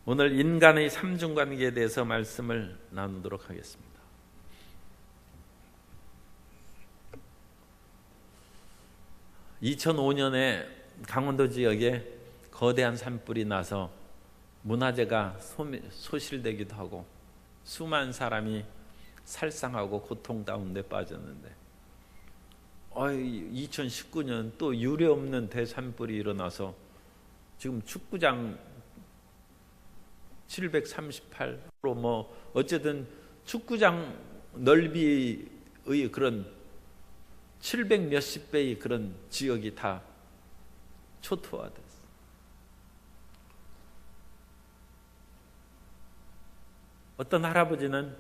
오늘 인간의 삼중관계에 대해서 말씀을 나누도록 하겠습니다. (2005년에) 강원도 지역에 거대한 산불이 나서 문화재가 소실되기도 하고 수많은 사람이 살상하고 고통 가운데 빠졌는데 2019년 또 유례없는 대산불이 일어나서 지금 축구장 738로 어쨌든 축구장 넓이의 그런 700 몇십 배의 그런 지역이 다 초토화됐어. 어떤 할아버지는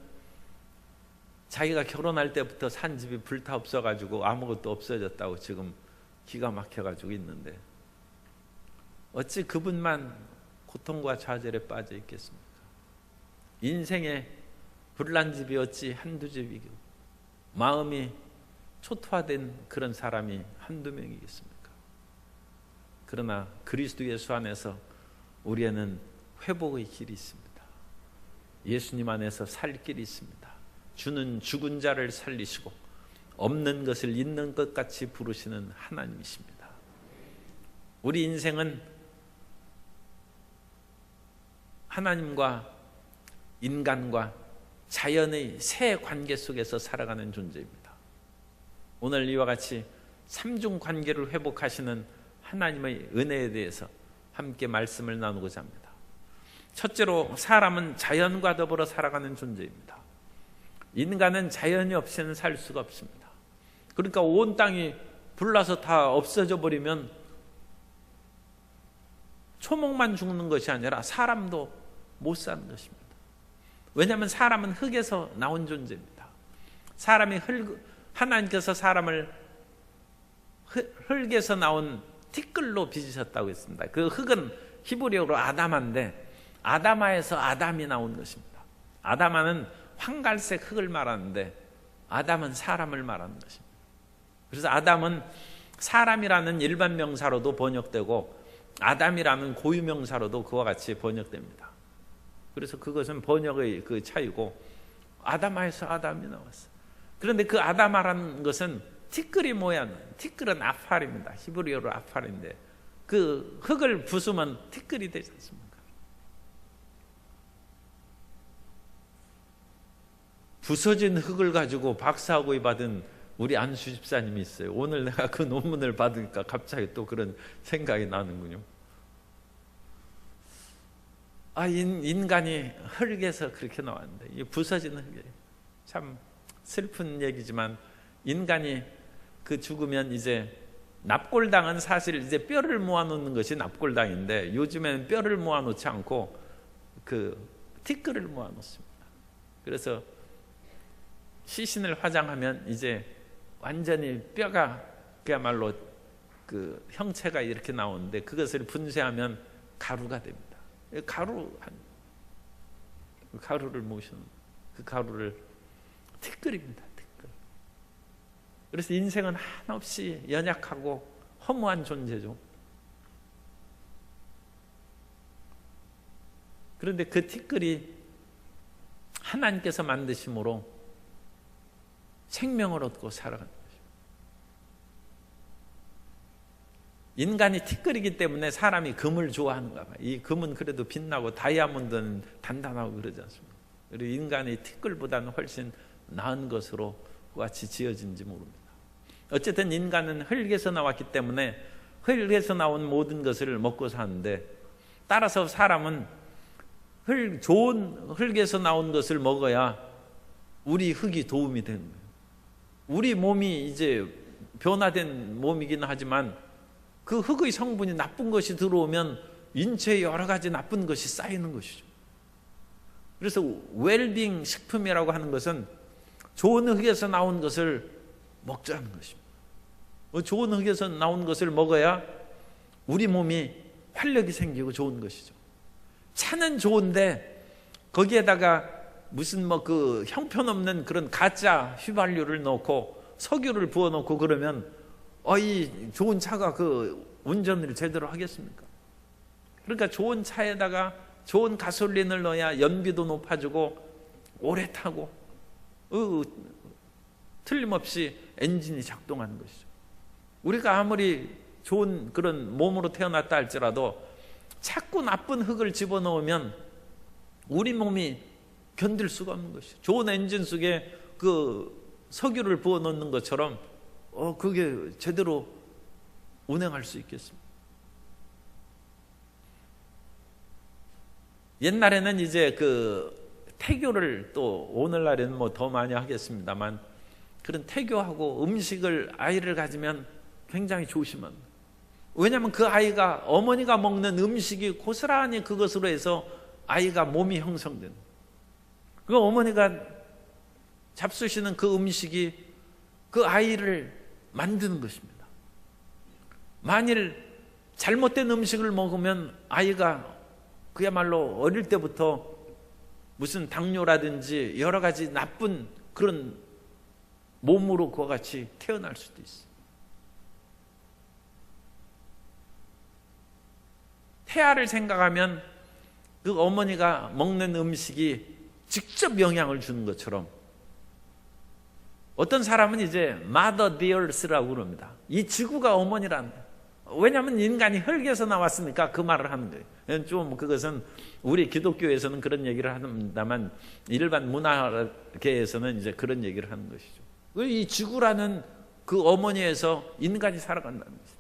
자기가 결혼할 때부터 산 집이 불타 없어가지고 아무것도 없어졌다고 지금 기가 막혀가지고 있는데 어찌 그분만 고통과 좌절에 빠져 있겠습니까? 인생에 불난 집이 어찌 한두 집이고 마음이 초토화된 그런 사람이 한두 명이겠습니까? 그러나 그리스도 예수 안에서 우리에는 회복의 길이 있습니다. 예수님 안에서 살 길이 있습니다. 주는 죽은 자를 살리시고 없는 것을 있는 것 같이 부르시는 하나님이십니다. 우리 인생은 하나님과 인간과 자연의 새 관계 속에서 살아가는 존재입니다. 오늘 이와 같이 삼중 관계를 회복하시는 하나님의 은혜에 대해서 함께 말씀을 나누고자 합니다. 첫째로 사람은 자연과 더불어 살아가는 존재입니다. 인간은 자연이 없이는 살 수가 없습니다. 그러니까 온 땅이 불나서 다 없어져 버리면 초목만 죽는 것이 아니라 사람도 못 사는 것입니다. 왜냐하면 사람은 흙에서 나온 존재입니다. 사람이 하나님께서 사람을 흙에서 나온 티끌로 빚으셨다고 했습니다. 그 흙은 히브리어로 아담아인데 아담아에서 아담이 나온 것입니다. 아담아는 황갈색 흙을 말하는데 아담은 사람을 말하는 것입니다. 그래서 아담은 사람이라는 일반 명사로도 번역되고 아담이라는 고유 명사로도 그와 같이 번역됩니다. 그래서 그것은 번역의 그 차이고 아담아에서 아담이 나왔어요. 그런데 그 아담아라는 것은 티끌이 모양, 티끌은 아팔입니다. 히브리어로 아팔인데 그 흙을 부수면 티끌이 되지 않습니까? 부서진 흙을 가지고 박사학위 받은 우리 안수 집사님이 있어요. 오늘 내가 그 논문을 받으니까 갑자기 또 그런 생각이 나는군요. 인간이 흙에서 그렇게 나왔는데 이 부서진 흙이에요. 참 슬픈 얘기지만 인간이 그 죽으면 이제 납골당은 사실 이제 뼈를 모아놓는 것이 납골당인데 요즘에는 뼈를 모아놓지 않고 그 티끌을 모아놓습니다. 그래서 시신을 화장하면 이제 완전히 뼈가 그야말로 그 형체가 이렇게 나오는데 그것을 분쇄하면 가루가 됩니다. 가루를 모시는 그 가루를 티끌입니다. 티끌. 그래서 인생은 한없이 연약하고 허무한 존재죠. 그런데 그 티끌이 하나님께서 만드심으로 생명을 얻고 살아가는 것입니다. 인간이 티끌이기 때문에 사람이 금을 좋아하는가 봐요. 이 금은 그래도 빛나고 다이아몬드는 단단하고 그러지 않습니까? 그리고 인간이 티끌보다는 훨씬 나은 것으로 같이 지어진지 모릅니다. 어쨌든 인간은 흙에서 나왔기 때문에 흙에서 나온 모든 것을 먹고 사는데 따라서 사람은 좋은 흙에서 나온 것을 먹어야 우리 흙이 도움이 되는 거예요. 우리 몸이 이제 변화된 몸이긴 하지만 그 흙의 성분이 나쁜 것이 들어오면 인체에 여러 가지 나쁜 것이 쌓이는 것이죠. 그래서 웰빙 식품이라고 하는 것은 좋은 흙에서 나온 것을 먹자는 것입니다. 좋은 흙에서 나온 것을 먹어야 우리 몸이 활력이 생기고 좋은 것이죠. 차는 좋은데 거기에다가 무슨 그 형편없는 그런 가짜 휘발유를 넣고 석유를 부어놓고 그러면 이 좋은 차가 그 운전을 제대로 하겠습니까? 그러니까 좋은 차에다가 좋은 가솔린을 넣어야 연비도 높아지고 오래 타고 틀림없이 엔진이 작동하는 것이죠. 우리가 아무리 좋은 그런 몸으로 태어났다 할지라도 자꾸 나쁜 흙을 집어넣으면 우리 몸이 견딜 수가 없는 것이죠. 좋은 엔진 속에 그 석유를 부어 넣는 것처럼 그게 제대로 운행할 수 있겠습니까? 옛날에는 이제 그 태교를, 또 오늘날에는 뭐 더 많이 하겠습니다만, 그런 태교하고 음식을 아이를 가지면 굉장히 조심합니다. 왜냐하면 그 아이가 어머니가 먹는 음식이 고스란히 그것으로 해서 아이가 몸이 형성되는, 그 어머니가 잡수시는 그 음식이 그 아이를 만드는 것입니다. 만일 잘못된 음식을 먹으면 아이가 그야말로 어릴 때부터 무슨 당뇨라든지 여러 가지 나쁜 그런 몸으로 그와 같이 태어날 수도 있어요. 태아를 생각하면 그 어머니가 먹는 음식이 직접 영향을 주는 것처럼, 어떤 사람은 이제 Mother Dears라고 그럽니다. 이 지구가 어머니라는 거예요. 왜냐하면 인간이 흙에서 나왔으니까 그 말을 하는 거예요. 좀 그것은 우리 기독교에서는 그런 얘기를 합니다만, 일반 문화계에서는 이제 그런 얘기를 하는 것이죠. 이 지구라는 그 어머니에서 인간이 살아간다는 것이죠.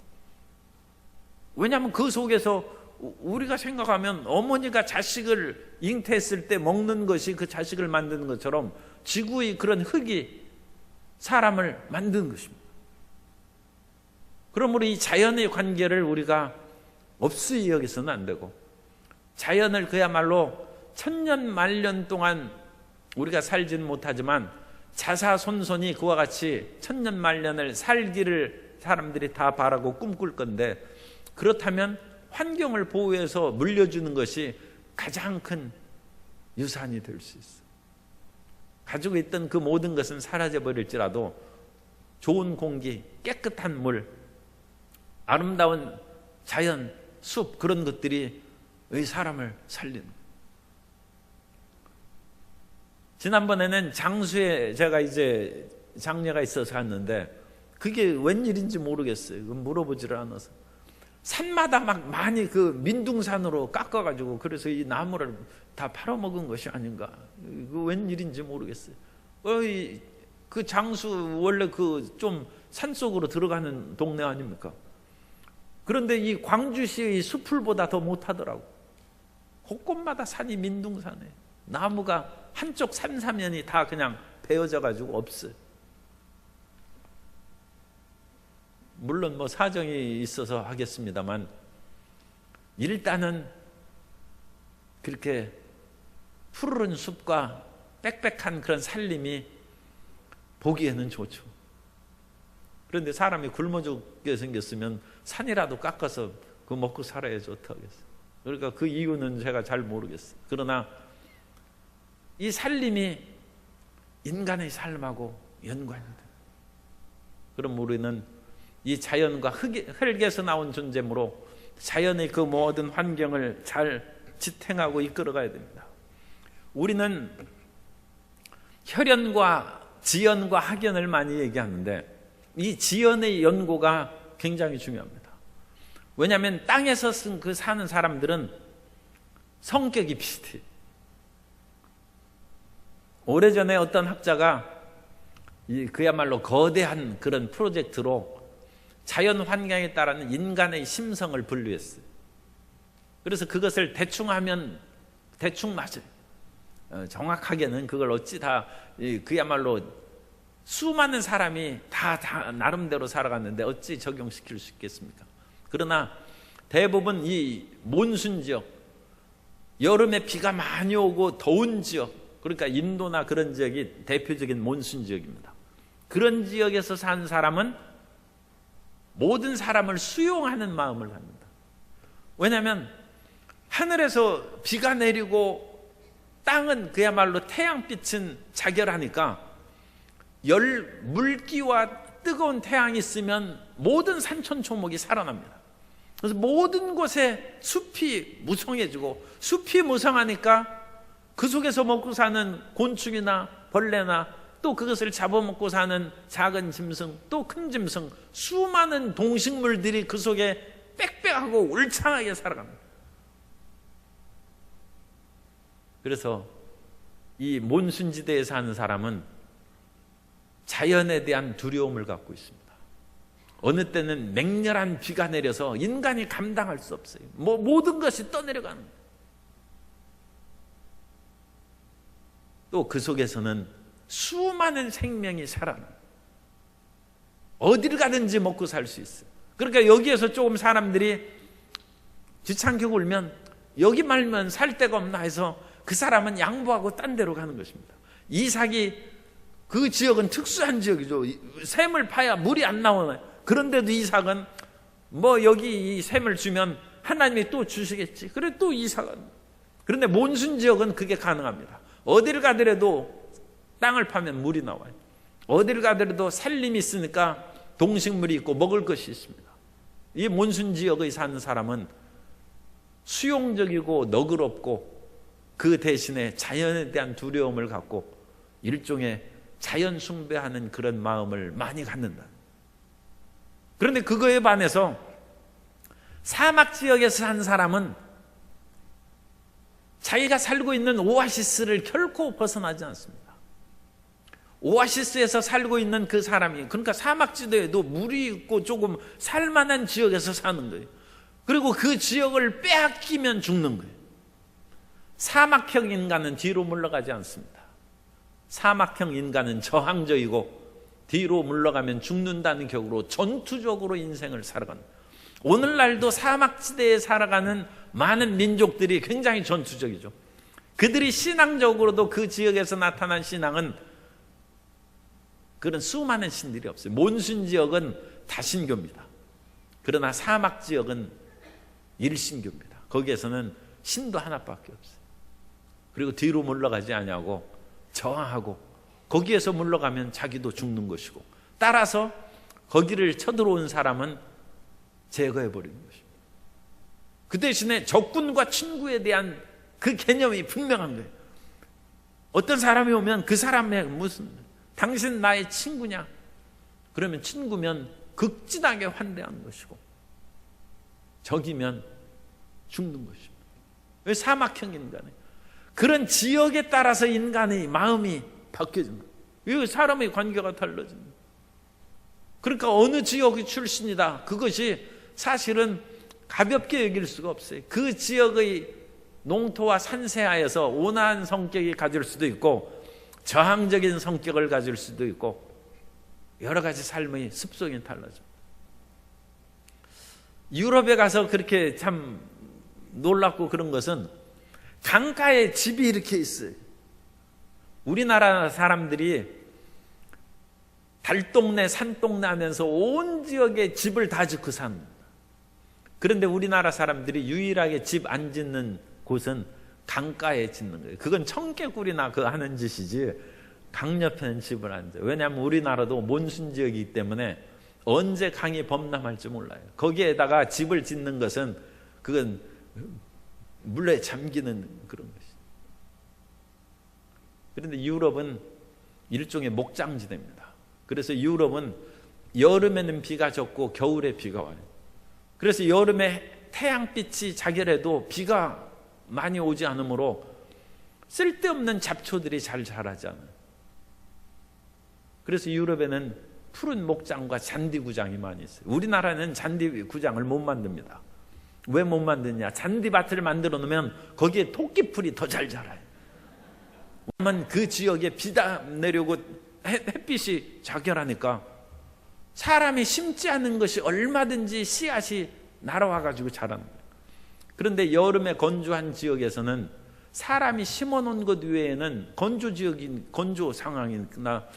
왜냐하면 그 속에서 우리가 생각하면 어머니가 자식을 잉태했을 때 먹는 것이 그 자식을 만드는 것처럼 지구의 그런 흙이 사람을 만드는 것입니다. 그러므로 이 자연의 관계를 우리가 없이 여기서는 안 되고, 자연을 그야말로 천년 만년 동안 우리가 살지는 못하지만 자사손손이 그와 같이 천년 만년을 살기를 사람들이 다 바라고 꿈꿀 건데, 그렇다면 환경을 보호해서 물려주는 것이 가장 큰 유산이 될 수 있어요. 가지고 있던 그 모든 것은 사라져버릴지라도 좋은 공기, 깨끗한 물, 아름다운 자연, 숲, 그런 것들이 이 사람을 살리는. 지난번에는 장수에 제가 이제 장례가 있어서 갔는데 그게 웬일인지 모르겠어요. 물어보지를 않아서. 산마다 막 많이 그 민둥산으로 깎아가지고 그래서 이 나무를 다 팔아먹은 것이 아닌가. 그 웬일인지 모르겠어요. 그 장수 원래 그 좀 산속으로 들어가는 동네 아닙니까? 그런데 이 광주시의 숲풀보다 더 못하더라고. 곳곳마다 산이 민둥산에 나무가 한쪽 산사면이 다 그냥 베어져 가지고 없어요. 물론 뭐 사정이 있어서 하겠습니다만, 일단은 그렇게 푸르른 숲과 빽빽한 그런 살림이 보기에는 좋죠. 그런데 사람이 굶어 죽게 생겼으면 산이라도 깎아서 그거 먹고 살아야지 어떡하겠어요. 그러니까 그 이유는 제가 잘 모르겠어요. 그러나 이 살림이 인간의 삶하고 연관이 돼요. 그럼 우리는 이 자연과 흙에서 나온 존재므로 자연의 그 모든 환경을 잘 지탱하고 이끌어가야 됩니다. 우리는 혈연과 지연과 학연을 많이 얘기하는데, 이 지연의 연고가 굉장히 중요합니다. 왜냐하면 땅에서 사는 사람들은 성격이 비슷해요. 오래전에 어떤 학자가 그야말로 거대한 그런 프로젝트로 자연 환경에 따른 인간의 심성을 분류했어요. 그래서 그것을 대충 하면 대충 맞아요. 정확하게는 그걸 어찌 다 그야말로 수많은 사람이 다 나름대로 살아갔는데 어찌 적용시킬 수 있겠습니까? 그러나 대부분 이 몬순 지역, 여름에 비가 많이 오고 더운 지역, 그러니까 인도나 그런 지역이 대표적인 몬순 지역입니다. 그런 지역에서 산 사람은 모든 사람을 수용하는 마음을 갖는다. 왜냐하면 하늘에서 비가 내리고 땅은 그야말로 태양빛은 자결하니까 물기와 뜨거운 태양이 있으면 모든 산천초목이 살아납니다. 그래서 모든 곳에 숲이 무성해지고, 숲이 무성하니까 그 속에서 먹고 사는 곤충이나 벌레나 또 그것을 잡아먹고 사는 작은 짐승, 또 큰 짐승, 수많은 동식물들이 그 속에 빽빽하고 울창하게 살아갑니다. 그래서 이 몬순지대에 사는 사람은 자연에 대한 두려움을 갖고 있습니다. 어느 때는 맹렬한 비가 내려서 인간이 감당할 수 없어요. 모든 것이 떠내려가는 거예요. 또 그 속에서는 수많은 생명이 살아나, 어디를 가든지 먹고 살 수 있어요. 그러니까 여기에서 조금 사람들이 귀찮게 굴면, 여기 말면 살 데가 없나 해서 그 사람은 양보하고 딴 데로 가는 것입니다. 이삭이, 그 지역은 특수한 지역이죠. 샘을 파야 물이 안 나오나요? 그런데도 이삭은 여기 이 샘을 주면 하나님이 또 주시겠지. 그래 또 이삭은. 그런데 몬순 지역은 그게 가능합니다. 어디를 가더라도 땅을 파면 물이 나와요. 어디를 가더라도 살림이 있으니까 동식물이 있고 먹을 것이 있습니다. 이 몬순 지역에 사는 사람은 수용적이고 너그럽고, 그 대신에 자연에 대한 두려움을 갖고 일종의 자연 숭배하는 그런 마음을 많이 갖는다. 그런데 그거에 반해서 사막 지역에서 산 사람은 자기가 살고 있는 오아시스를 결코 벗어나지 않습니다. 오아시스에서 살고 있는 그 사람이, 그러니까 사막지대에도 물이 있고 조금 살만한 지역에서 사는 거예요. 그리고 그 지역을 빼앗기면 죽는 거예요. 사막형 인간은 뒤로 물러가지 않습니다. 사막형 인간은 저항적이고 뒤로 물러가면 죽는다는 격으로 전투적으로 인생을 살아간다. 오늘날도 사막지대에 살아가는 많은 민족들이 굉장히 전투적이죠. 그들이 신앙적으로도 그 지역에서 나타난 신앙은 그런 수많은 신들이 없어요. 몬순 지역은 다신교입니다. 그러나 사막 지역은 일신교입니다. 거기에서는 신도 하나밖에 없어요. 그리고 뒤로 물러가지 아니하고 저항하고, 거기에서 물러가면 자기도 죽는 것이고, 따라서 거기를 쳐들어온 사람은 제거해버리는 것입니다. 그 대신에 적군과 친구에 대한 그 개념이 분명한 거예요. 어떤 사람이 오면 그 사람의 무슨, 당신 나의 친구냐? 그러면 친구면 극진하게 환대하는 것이고, 적이면 죽는 것입니다. 왜? 사막형 인간이에요. 그런 지역에 따라서 인간의 마음이 바뀌어집니다. 이 사람의 관계가 달라집니다. 그러니까 어느 지역의 출신이다, 그것이 사실은 가볍게 여길 수가 없어요. 그 지역의 농토와 산세하에서 온화한 성격이 가질 수도 있고, 저항적인 성격을 가질 수도 있고, 여러 가지 삶의 습성이 달라집니다. 유럽에 가서 그렇게 참 놀랍고 그런 것은, 강가에 집이 이렇게 있어요. 우리나라 사람들이 달동네 산동네 하면서 온 지역에 집을 다 짓고 삽니다. 그런데 우리나라 사람들이 유일하게 집 안 짓는 곳은 강가에 짓는 거예요. 그건 청개구리나 그 하는 짓이지 강 옆에는 집을 안 져요. 왜냐하면 우리나라도 몬순 지역이기 때문에 언제 강이 범람할지 몰라요. 거기에다가 집을 짓는 것은 그건 물에 잠기는 그런 것이죠. 그런데 유럽은 일종의 목장지대입니다. 그래서 유럽은 여름에는 비가 적고 겨울에 비가 와요. 그래서 여름에 태양빛이 자결해도 비가 많이 오지 않으므로 쓸데없는 잡초들이 잘 자라지 않아요. 그래서 유럽에는 푸른 목장과 잔디구장이 많이 있어요. 우리나라는 잔디구장을 못 만듭니다. 왜 못 만드냐? 잔디밭을 만들어 놓으면 거기에 토끼풀이 더 잘 자라요. 왜냐하면 그 지역에 비가 내려오고 햇빛이 자결하니까 사람이 심지 않은 것이 얼마든지 씨앗이 날아와가지고 자라는 거예요. 그런데 여름에 건조한 지역에서는 사람이 심어놓은 것 외에는 건조 상황이나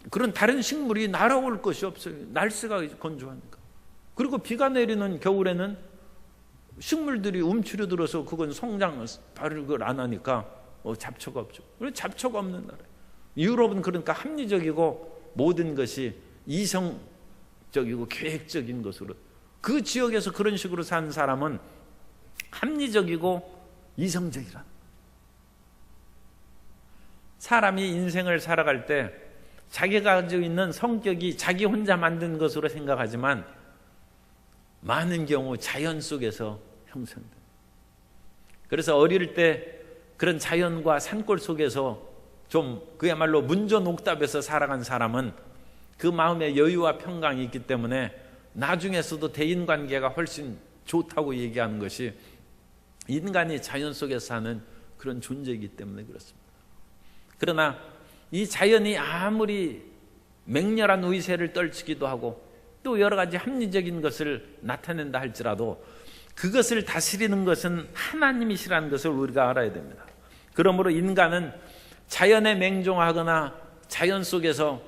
그런 다른 식물이 날아올 것이 없어요. 날씨가 건조하니까. 그리고 비가 내리는 겨울에는 식물들이 움츠려들어서 그건 성장 발육을 안 하니까 잡초가 없죠. 그래서 잡초가 없는 나라예요. 유럽은 그러니까 합리적이고 모든 것이 이성적이고 계획적인 것으로 그 지역에서 그런 식으로 사는 사람은 합리적이고 이성적이란. 사람이 인생을 살아갈 때 자기가 가지고 있는 성격이 자기 혼자 만든 것으로 생각하지만 많은 경우 자연 속에서 형성됩니다. 그래서 어릴 때 그런 자연과 산골 속에서 좀 그야말로 문전옥답에서 살아간 사람은 그 마음에 여유와 평강이 있기 때문에 나중에서도 대인관계가 훨씬 좋다고 얘기하는 것이 인간이 자연 속에서 사는 그런 존재이기 때문에 그렇습니다. 그러나 이 자연이 아무리 맹렬한 위세를 떨치기도 하고 또 여러 가지 합리적인 것을 나타낸다 할지라도 그것을 다스리는 것은 하나님이시라는 것을 우리가 알아야 됩니다. 그러므로 인간은 자연에 맹종하거나 자연 속에서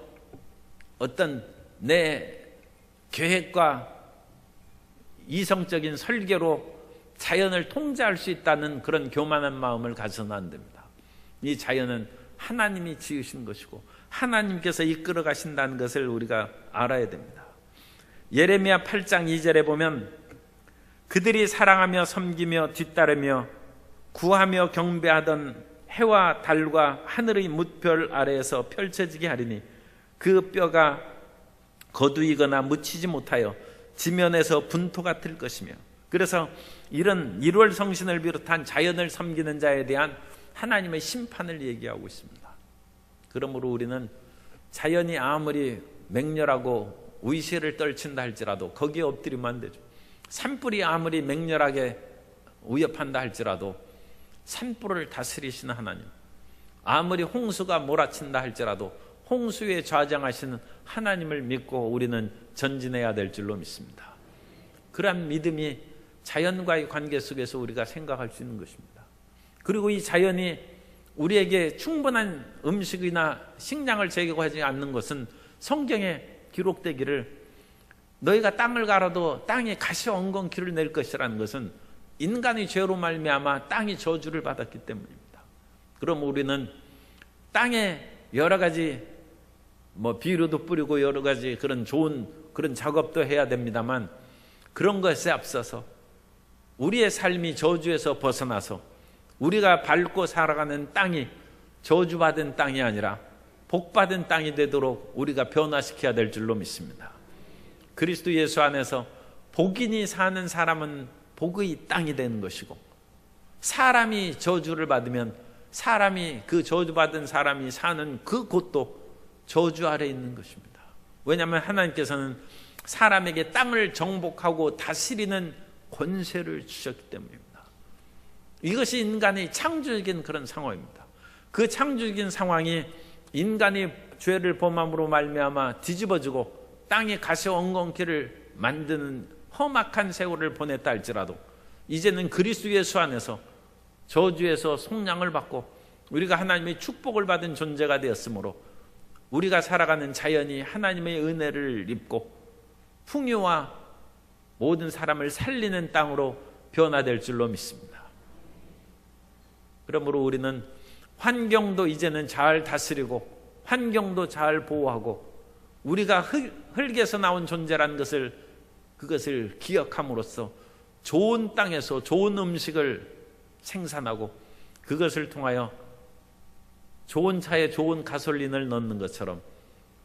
어떤 내 계획과 이성적인 설계로 자연을 통제할 수 있다는 그런 교만한 마음을 가져서는 안 됩니다. 이 자연은 하나님이 지으신 것이고 하나님께서 이끌어 가신다는 것을 우리가 알아야 됩니다. 예레미야 8장 2절에 보면 그들이 사랑하며 섬기며 뒤따르며 구하며 경배하던 해와 달과 하늘의 뭇별 아래에서 펼쳐지게 하리니 그 뼈가 거두이거나 묻히지 못하여 지면에서 분토 같을 것이며. 그래서 이런 1월 성신을 비롯한 자연을 섬기는 자에 대한 하나님의 심판을 얘기하고 있습니다. 그러므로 우리는 자연이 아무리 맹렬하고 위세를 떨친다 할지라도 거기에 엎드리면 안 되죠. 산불이 아무리 맹렬하게 위협한다 할지라도 산불을 다스리시는 하나님, 아무리 홍수가 몰아친다 할지라도 홍수에 좌정하시는 하나님을 믿고 우리는 전진해야 될 줄로 믿습니다. 그러한 믿음이 자연과의 관계 속에서 우리가 생각할 수 있는 것입니다. 그리고 이 자연이 우리에게 충분한 음식이나 식량을 제공하지 않는 것은 성경에 기록되기를 너희가 땅을 갈아도 땅이 가시 엉겅퀴를 낼 것이라는 것은 인간의 죄로 말미암아 땅이 저주를 받았기 때문입니다. 그럼 우리는 땅에 여러 가지 비료도 뿌리고 여러 가지 그런 좋은 그런 작업도 해야 됩니다만 그런 것에 앞서서 우리의 삶이 저주에서 벗어나서 우리가 밟고 살아가는 땅이 저주받은 땅이 아니라 복받은 땅이 되도록 우리가 변화시켜야 될 줄로 믿습니다. 그리스도 예수 안에서 복인이 사는 사람은 복의 땅이 되는 것이고 사람이 저주를 받으면 사람이 그 저주받은 사람이 사는 그 곳도 저주 아래 있는 것입니다. 왜냐하면 하나님께서는 사람에게 땅을 정복하고 다스리는 권세를 주셨기 때문입니다. 이것이 인간의 창조적인 그런 상황입니다. 그 창조적인 상황이 인간이 죄를 범함으로 말미암아 뒤집어지고 땅이 가시 엉겅퀴를 만드는 험악한 세월을 보냈다 할지라도 이제는 그리스도 예수 안에서 저주에서 속량을 받고 우리가 하나님의 축복을 받은 존재가 되었으므로 우리가 살아가는 자연이 하나님의 은혜를 입고 풍요와 모든 사람을 살리는 땅으로 변화될 줄로 믿습니다. 그러므로 우리는 환경도 이제는 잘 다스리고 환경도 잘 보호하고 우리가 흙에서 나온 존재라는 그것을 기억함으로써 좋은 땅에서 좋은 음식을 생산하고 그것을 통하여 좋은 차에 좋은 가솔린을 넣는 것처럼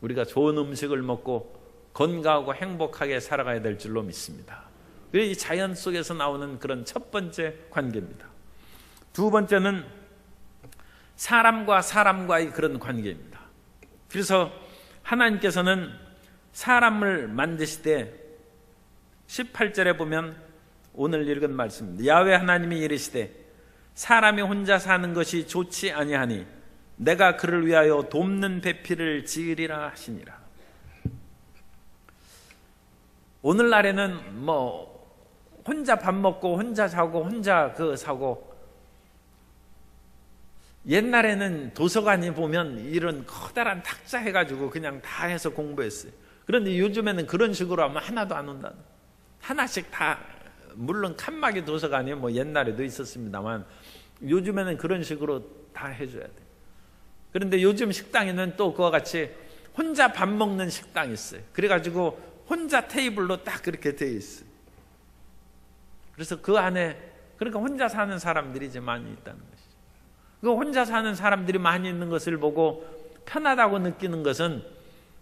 우리가 좋은 음식을 먹고 건강하고 행복하게 살아가야 될 줄로 믿습니다. 이 자연 속에서 나오는 그런 첫 번째 관계입니다. 두 번째는 사람과 사람과의 그런 관계입니다. 그래서 하나님께서는 사람을 만드실 때 18절에 보면 오늘 읽은 말씀입니다. 야훼 하나님이 이르시되 사람이 혼자 사는 것이 좋지 아니하니 내가 그를 위하여 돕는 배필을 지으리라 하시니라. 오늘날에는 혼자 밥 먹고 혼자 자고 혼자 사고 옛날에는 도서관에 보면 이런 커다란 탁자 해가지고 그냥 다 해서 공부했어요. 그런데 요즘에는 그런 식으로 하면 하나도 안 온다. 하나씩 다 물론 칸막이 도서관이 옛날에도 있었습니다만 요즘에는 그런 식으로 다 해줘야 돼. 그런데 요즘 식당에는 또 그와 같이 혼자 밥 먹는 식당이 있어요. 그래가지고 혼자 테이블로 딱 그렇게 돼 있어요. 그래서 그 안에 그러니까 혼자 사는 사람들이 이제 많이 있다는 것이죠. 그 혼자 사는 사람들이 많이 있는 것을 보고 편하다고 느끼는 것은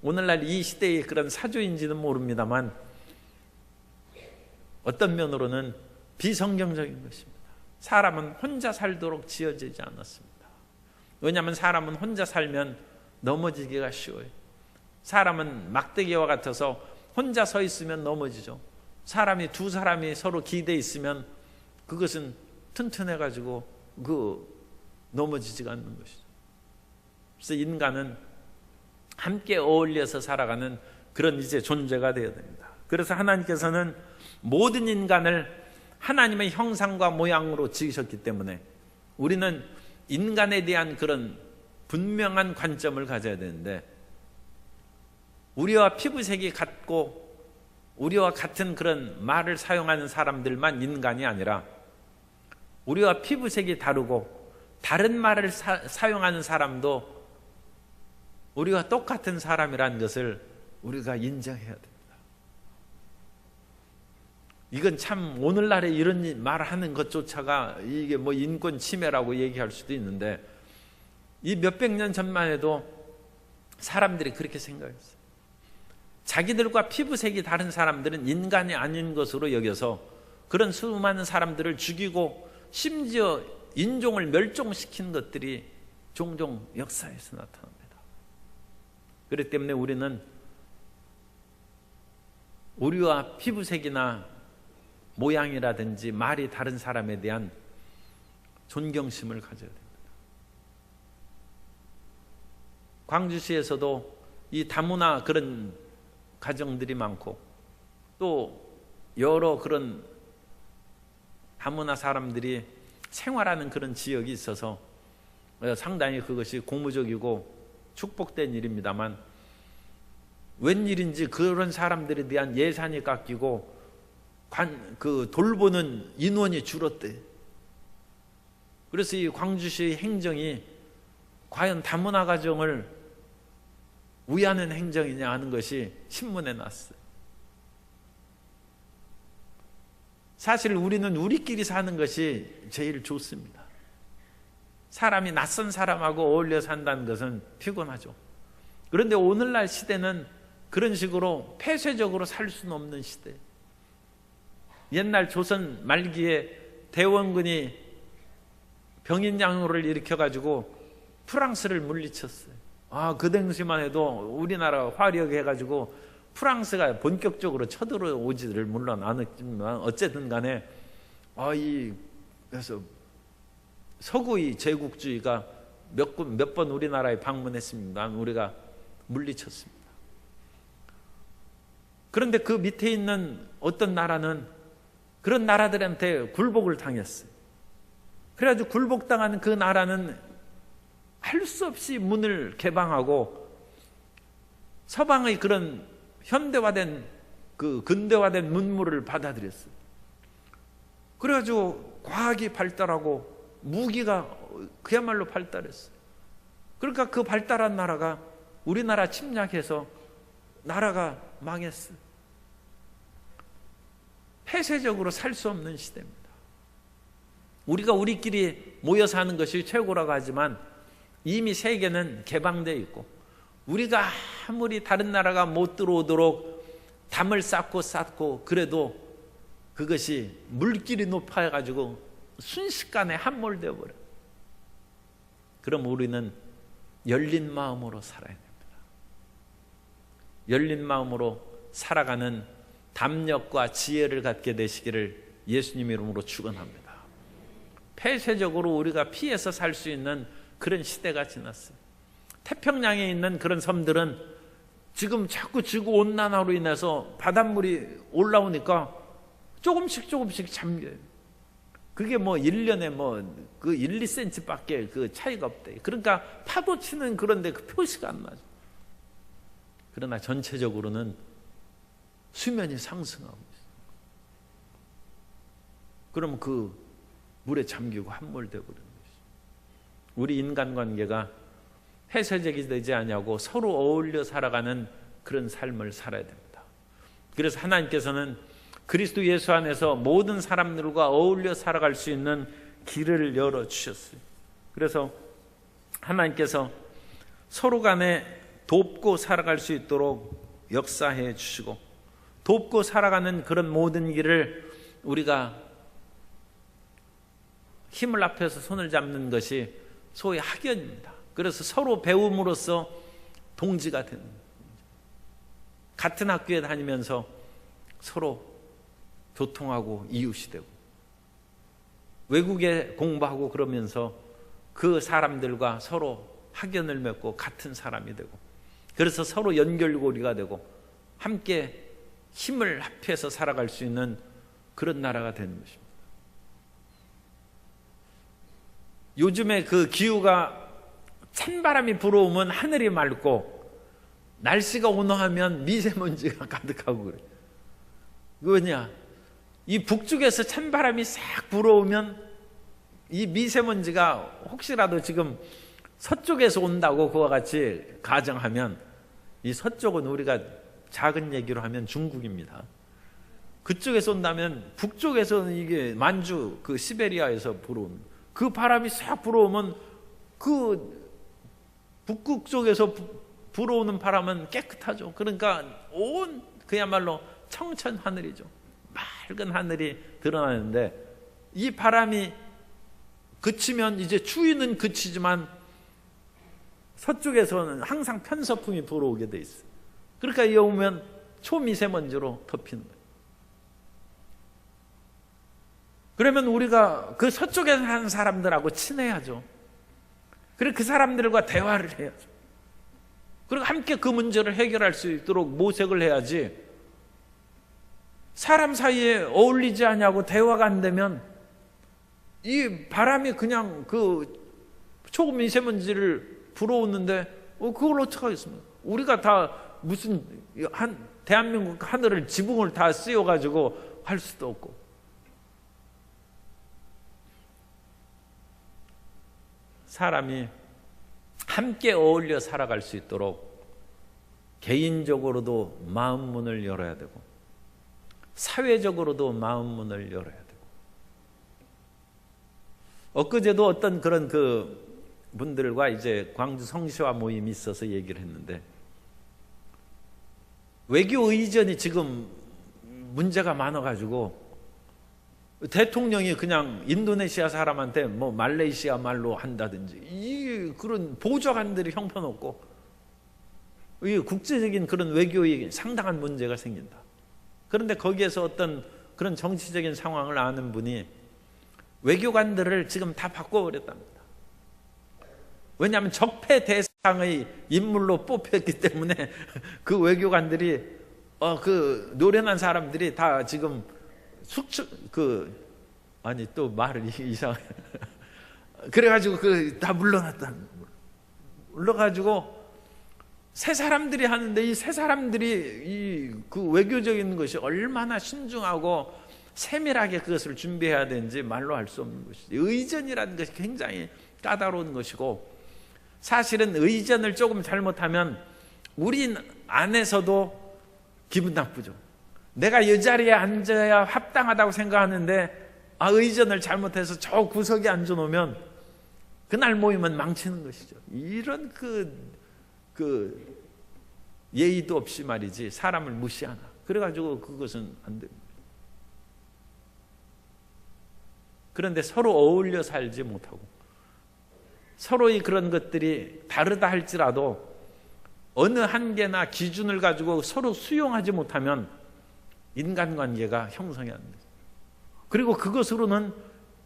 오늘날 이 시대의 그런 사조인지는 모릅니다만 어떤 면으로는 비성경적인 것입니다. 사람은 혼자 살도록 지어지지 않았습니다. 왜냐하면 사람은 혼자 살면 넘어지기가 쉬워요. 사람은 막대기와 같아서 혼자 서 있으면 넘어지죠. 사람이 두 사람이 서로 기대 있으면 그것은 튼튼해가지고 넘어지지가 않는 것이죠. 그래서 인간은 함께 어울려서 살아가는 그런 이제 존재가 되어야 됩니다. 그래서 하나님께서는 모든 인간을 하나님의 형상과 모양으로 지으셨기 때문에 우리는 인간에 대한 그런 분명한 관점을 가져야 되는데, 우리와 피부색이 같고 우리와 같은 그런 말을 사용하는 사람들만 인간이 아니라 우리와 피부색이 다르고 다른 말을 사용하는 사람도 우리와 똑같은 사람이라는 것을 우리가 인정해야 됩니다. 이건 참 오늘날에 이런 말하는 것조차가 이게 뭐 인권 침해라고 얘기할 수도 있는데, 이 몇백 년 전만 해도 사람들이 그렇게 생각했어요. 자기들과 피부색이 다른 사람들은 인간이 아닌 것으로 여겨서 그런 수많은 사람들을 죽이고 심지어 인종을 멸종시킨 것들이 종종 역사에서 나타납니다. 그렇기 때문에 우리는 우리와 피부색이나 모양이라든지 말이 다른 사람에 대한 존경심을 가져야 됩니다. 광주시에서도 이 다문화 그런 가정들이 많고 또 여러 그런 다문화 사람들이 생활하는 그런 지역이 있어서 상당히 그것이 고무적이고 축복된 일입니다만, 웬일인지 그런 사람들에 대한 예산이 깎이고 돌보는 인원이 줄었대. 그래서 이 광주시 행정이 과연 다문화 가정을 위하는 행정이냐 하는 것이 신문에 났어요. 사실 우리는 우리끼리 사는 것이 제일 좋습니다. 사람이 낯선 사람하고 어울려 산다는 것은 피곤하죠. 그런데 오늘날 시대는 그런 식으로 폐쇄적으로 살 수는 없는 시대. 옛날 조선 말기에 대원군이 병인양요를 일으켜가지고 프랑스를 물리쳤어요. 그 당시만 해도 우리나라 화력해가지고 프랑스가 본격적으로 쳐들어오지를 물론 않았지만 어쨌든 간에 그래서 서구의 제국주의가 몇 번 우리나라에 방문했습니다. 우리가 물리쳤습니다. 그런데 그 밑에 있는 어떤 나라는 그런 나라들한테 굴복을 당했어요. 그래가지고 굴복당하는 그 나라는 할 수 없이 문을 개방하고 서방의 그런 현대화된 근대화된 문물을 받아들였어요. 그래가지고 과학이 발달하고 무기가 그야말로 발달했어요. 그러니까 그 발달한 나라가 우리나라 침략해서 나라가 망했어요. 폐쇄적으로 살 수 없는 시대입니다. 우리가 우리끼리 모여 사는 것이 최고라고 하지만 이미 세계는 개방되어 있고, 우리가 아무리 다른 나라가 못 들어오도록 담을 쌓고 그래도 그것이 물길이 높아가지고 순식간에 함몰되어 버려요. 그럼 우리는 열린 마음으로 살아야 됩니다. 열린 마음으로 살아가는 담력과 지혜를 갖게 되시기를 예수님 이름으로 축원합니다. 폐쇄적으로 우리가 피해서 살 수 있는 그런 시대가 지났어요. 태평양에 있는 그런 섬들은 지금 자꾸 지구온난화로 인해서 바닷물이 올라오니까 조금씩 잠겨요. 그게 뭐 1년에 그 1, 2cm 밖에 그 차이가 없대. 그러니까 파도 치는 그런데 그 표시가 안 나죠. 그러나 전체적으로는 수면이 상승하고 있어요. 그럼 그 물에 잠기고 함몰되어 버리는 것이죠. 우리 인간관계가 폐쇄적이 되지 않냐고 서로 어울려 살아가는 그런 삶을 살아야 됩니다. 그래서 하나님께서는 그리스도 예수 안에서 모든 사람들과 어울려 살아갈 수 있는 길을 열어주셨어요. 그래서 하나님께서 서로 간에 돕고 살아갈 수 있도록 역사해 주시고, 돕고 살아가는 그런 모든 길을 우리가 힘을 합해서 손을 잡는 것이 소위 학연입니다. 그래서 서로 배움으로써 동지가 되는 거예요. 같은 학교에 다니면서 서로 교통하고 이웃이 되고, 외국에 공부하고 그러면서 그 사람들과 서로 학연을 맺고 같은 사람이 되고, 그래서 서로 연결고리가 되고 함께 힘을 합해서 살아갈 수 있는 그런 나라가 되는 것입니다. 요즘에 그 기후가 찬바람이 불어오면 하늘이 맑고, 날씨가 온화하면 미세먼지가 가득하고 그래요. 왜냐? 이 북쪽에서 찬바람이 싹 불어오면 이 미세먼지가 혹시라도 지금 서쪽에서 온다고 그와 같이 가정하면, 이 서쪽은 우리가 작은 얘기로 하면 중국입니다. 그쪽에서 온다면 북쪽에서는 이게 만주, 그 시베리아에서 불어오는 그 바람이 싹 불어오면 그 북극 쪽에서 불어오는 바람은 깨끗하죠. 그러니까 온 그야말로 청천 하늘이죠. 맑은 하늘이 드러나는데, 이 바람이 그치면 이제 추위는 그치지만 서쪽에서는 항상 편서풍이 불어오게 돼 있어요. 그러니까 이 오면 초미세먼지로 덮이는 거예요. 그러면 우리가 그 서쪽에 사는 사람들하고 친해야죠. 그리고 그 사람들과 대화를 해야죠. 그리고 함께 그 문제를 해결할 수 있도록 모색을 해야지, 사람 사이에 어울리지 않냐고 대화가 안 되면 이 바람이 그냥 그 초미세먼지를 불어오는데 그걸 어떻게 하겠습니까? 우리가 다 무슨 대한민국 하늘을 지붕을 다 씌워가지고 할 수도 없고. 사람이 함께 어울려 살아갈 수 있도록 개인적으로도 마음 문을 열어야 되고, 사회적으로도 마음 문을 열어야 되고. 엊그제도 어떤 그런 그 분들과 이제 광주 성시화 모임이 있어서 얘기를 했는데, 외교 의전이 지금 문제가 많아가지고 대통령이 그냥 인도네시아 사람한테 뭐 말레이시아 말로 한다든지, 이 그런 보좌관들이 형편없고, 이 국제적인 그런 외교에 상당한 문제가 생긴다. 그런데 거기에서 어떤 그런 정치적인 상황을 아는 분이 외교관들을 지금 다 바꿔버렸답니다. 왜냐하면 적폐 대상의 인물로 뽑혔기 때문에 그 외교관들이 그 노련한 사람들이 다 지금 아니 또 말을 이상해. 그래가지고 다 물러가지고 새 사람들이 하는데, 이 새 사람들이 그 외교적인 것이 얼마나 신중하고 세밀하게 그것을 준비해야 되는지 말로 할 수 없는 것이죠. 의전이라는 것이 굉장히 까다로운 것이고, 사실은 의전을 조금 잘못하면 우리 안에서도 기분 나쁘죠. 내가 이 자리에 앉아야 합당하다고 생각하는데 의전을 잘못해서 저 구석에 앉아놓으면 그날 모임은 망치는 것이죠. 이런 그 예의도 없이 말이지 사람을 무시하나. 그래가지고 그것은 안 됩니다. 그런데 서로 어울려 살지 못하고 서로의 그런 것들이 다르다 할지라도 어느 한계나 기준을 가지고 서로 수용하지 못하면 인간관계가 형성이 안 돼요. 그리고 그것으로는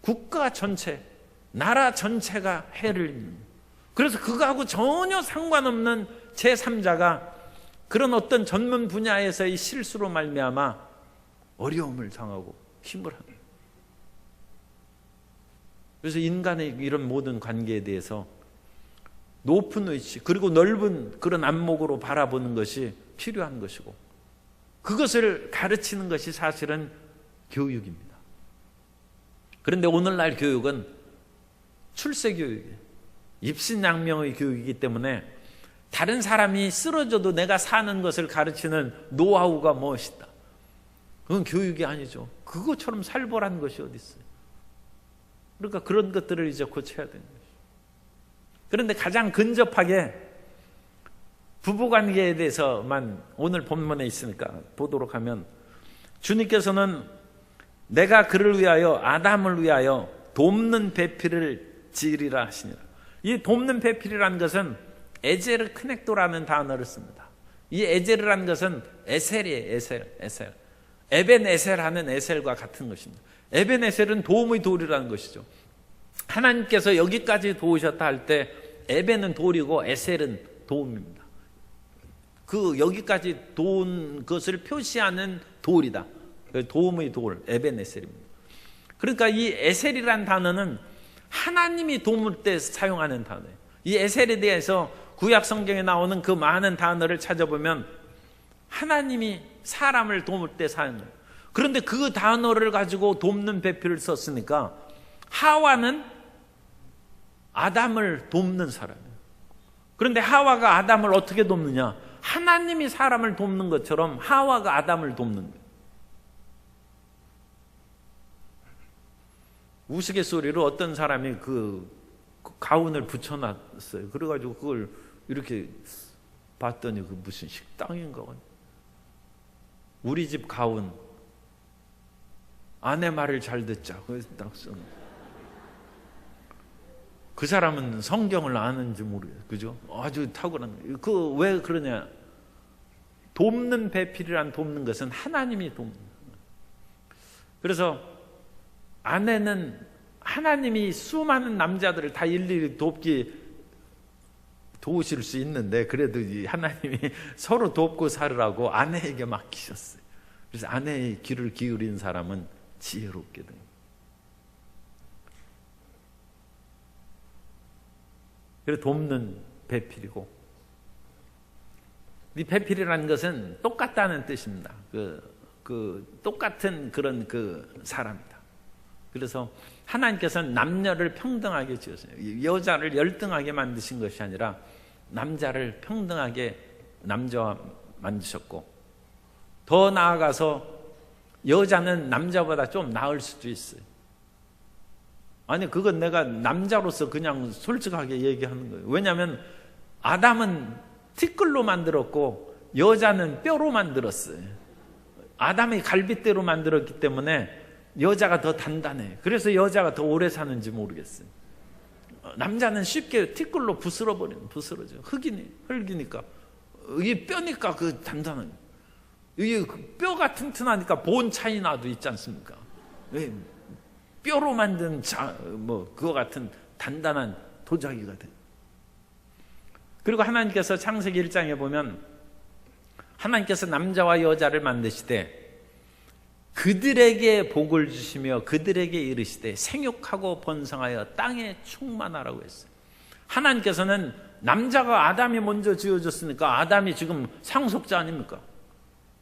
국가 전체, 나라 전체가 해를 입는 거예요. 그래서 그거하고 전혀 상관없는 제3자가 그런 어떤 전문 분야에서의 실수로 말미암아 어려움을 당하고 힘을 하는 거예요. 그래서 인간의 이런 모든 관계에 대해서 높은 의식, 그리고 넓은 그런 안목으로 바라보는 것이 필요한 것이고, 그것을 가르치는 것이 사실은 교육입니다. 그런데 오늘날 교육은 출세 교육이에요. 입신양명의 교육이기 때문에 다른 사람이 쓰러져도 내가 사는 것을 가르치는 노하우가 무엇이다. 그건 교육이 아니죠. 그것처럼 살보라는 것이 어디 있어요. 그러니까 그런 것들을 이제 고쳐야 되는 거죠. 그런데 가장 근접하게 부부관계에 대해서만 오늘 본문에 있으니까 보도록 하면, 주님께서는 내가 그를 위하여, 아담을 위하여 돕는 배필을 지으리라 하시니라. 이 돕는 배필이라는 것은 에제르 크넥도라는 단어를 씁니다. 이 에제르라는 것은 에셀이에요. 에셀. 에벤 에셀하는 에셀과 같은 것입니다. 에벤 에셀은 도움의 돌이라는 것이죠. 하나님께서 여기까지 도우셨다 할 때 에벤은 돌이고 에셀은 도움입니다. 그 여기까지 도운 것을 표시하는 돌이다. 도움의 돌, 에벤 에셀입니다. 그러니까 이 에셀이라는 단어는 하나님이 도울 때 사용하는 단어예요. 이 에셀에 대해서 구약 성경에 나오는 그 많은 단어를 찾아보면 하나님이 사람을 도울 때 사용해요. 그런데 그 단어를 가지고 돕는 배필을 썼으니까 하와는 아담을 돕는 사람이에요. 그런데 하와가 아담을 어떻게 돕느냐? 하나님이 사람을 돕는 것처럼 하와가 아담을 돕는 거예요. 우스갯소리로 어떤 사람이 그 가운을 붙여놨어요. 그래가지고 그걸 이렇게 봤더니 그 무슨 식당인가. 우리 집 가운, 아내 말을 잘 듣자. 그래서 딱 써놓은. 그 사람은 성경을 아는지 모르겠어요. 그죠? 아주 탁월한. 그 왜 그러냐? 돕는 배필이란 돕는 것은 하나님이 돕는 거예요. 그래서 아내는 하나님이 수많은 남자들을 다 일일이 도우실 수 있는데, 그래도 하나님이 서로 돕고 살으라고 아내에게 맡기셨어요. 그래서 아내의 귀를 기울인 사람은 지혜롭게 됩니다. 그래서 돕는 배필이고, 이 배필이라는 것은 똑같다는 뜻입니다. 똑같은 그런 사람이다. 그래서 하나님께서는 남녀를 평등하게 지었어요. 여자를 열등하게 만드신 것이 아니라 남자를 평등하게 남자와 만드셨고, 더 나아가서 여자는 남자보다 좀 나을 수도 있어요. 아니, 그건 내가 남자로서 그냥 솔직하게 얘기하는 거예요. 왜냐하면 아담은 티끌로 만들었고 여자는 뼈로 만들었어요. 아담이 갈빗대로 만들었기 때문에 여자가 더 단단해. 그래서 여자가 더 오래 사는지 모르겠어요. 남자는 쉽게 티끌로 부스러져. 흙이니까. 이게 뼈니까 그 단단한. 이게 뼈가 튼튼하니까 본 차이나도 있지 않습니까? 뼈로 만든 그거 같은 단단한 도자기가 돼. 그리고 하나님께서 창세기 1장에 보면 하나님께서 남자와 여자를 만드시되 그들에게 복을 주시며 그들에게 이르시되 생육하고 번성하여 땅에 충만하라고 했어요. 하나님께서는 남자가 아담이 먼저 지어졌으니까 아담이 지금 상속자 아닙니까?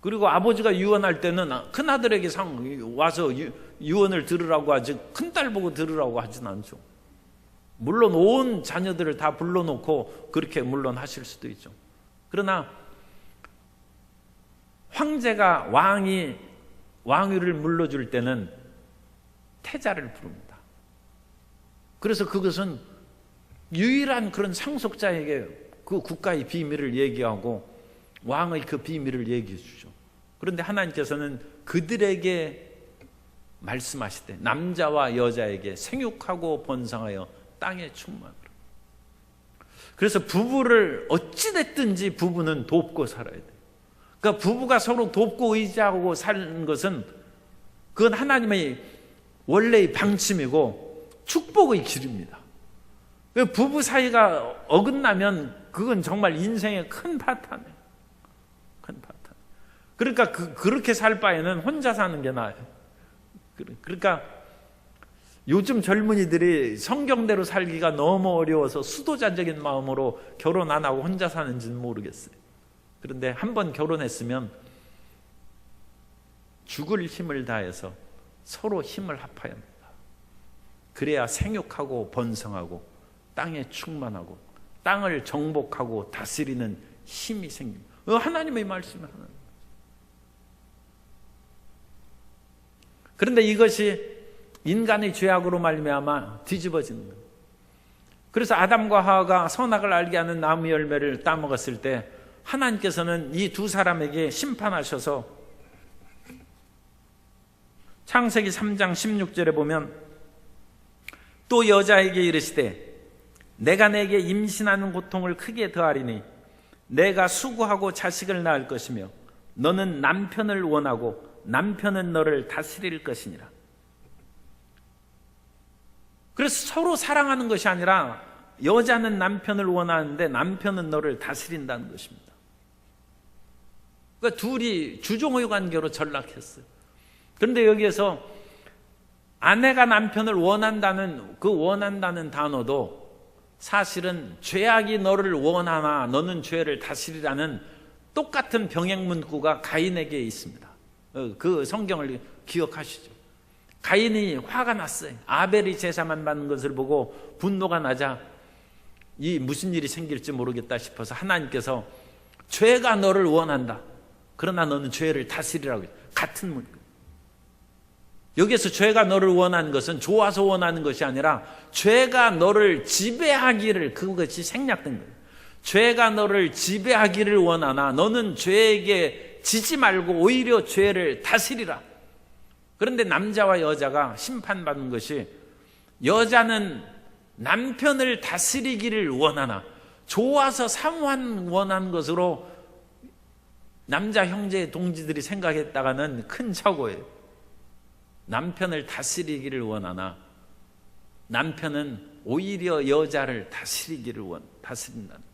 그리고 아버지가 유언할 때는 큰아들에게 와서 유언을 들으라고 하지 큰딸 보고 들으라고 하진 않죠. 물론 온 자녀들을 다 불러놓고 그렇게 물론 하실 수도 있죠. 그러나 황제가 왕위를 물러줄 때는 태자를 부릅니다. 그래서 그것은 유일한 그런 상속자에게 그 국가의 비밀을 얘기하고 왕의 그 비밀을 얘기해 주죠. 그런데 하나님께서는 그들에게 말씀하시되 남자와 여자에게 생육하고 번성하여 땅에 충만하라. 그래서 부부를 어찌됐든지 부부는 돕고 살아야 돼요. 그러니까 부부가 서로 돕고 의지하고 사는 것은 그건 하나님의 원래의 방침이고 축복의 길입니다. 부부 사이가 어긋나면 그건 정말 인생의 큰 파탄이에요. 큰 파탄. 그러니까 그렇게 살 바에는 혼자 사는 게 나아요. 그러니까 요즘 젊은이들이 성경대로 살기가 너무 어려워서 수도자적인 마음으로 결혼 안 하고 혼자 사는지는 모르겠어요. 그런데 한번 결혼했으면 죽을 힘을 다해서 서로 힘을 합해야 합니다. 그래야 생육하고 번성하고 땅에 충만하고 땅을 정복하고 다스리는 힘이 생깁니다. 하나님의 말씀을 하는 거예요. 그런데 이것이 인간의 죄악으로 말미암아 뒤집어지는 거예요. 그래서 아담과 하와가 선악을 알게 하는 나무 열매를 따먹었을 때 하나님께서는 이 두 사람에게 심판하셔서 창세기 3장 16절에 보면 또 여자에게 이르시되 내가 내게 임신하는 고통을 크게 더하리니 내가 수고하고 자식을 낳을 것이며 너는 남편을 원하고 남편은 너를 다스릴 것이니라. 그래서 서로 사랑하는 것이 아니라 여자는 남편을 원하는데 남편은 너를 다스린다는 것입니다. 그러니까 둘이 주종의 관계로 전락했어요. 그런데 여기에서 아내가 남편을 원한다는 그 원한다는 단어도 사실은 죄악이 너를 원하나 너는 죄를 다스리라는 똑같은 병행 문구가 가인에게 있습니다. 그 성경을 기억하시죠. 가인이 화가 났어요. 아벨이 제사만 받는 것을 보고 분노가 나자 이 무슨 일이 생길지 모르겠다 싶어서 하나님께서 죄가 너를 원한다. 그러나 너는 죄를 다스리라고 해요. 같은 문구. 여기에서 죄가 너를 원하는 것은 좋아서 원하는 것이 아니라 죄가 너를 지배하기를, 그것이 생략된 거예요. 죄가 너를 지배하기를 원하나 너는 죄에게 지지 말고 오히려 죄를 다스리라. 그런데 남자와 여자가 심판받는 것이 여자는 남편을 다스리기를 원하나 좋아서 사모한 원하는 것으로 남자 형제 동지들이 생각했다가는 큰 착오예요. 남편을 다스리기를 원하나 남편은 오히려 여자를 다스린다는 거예요.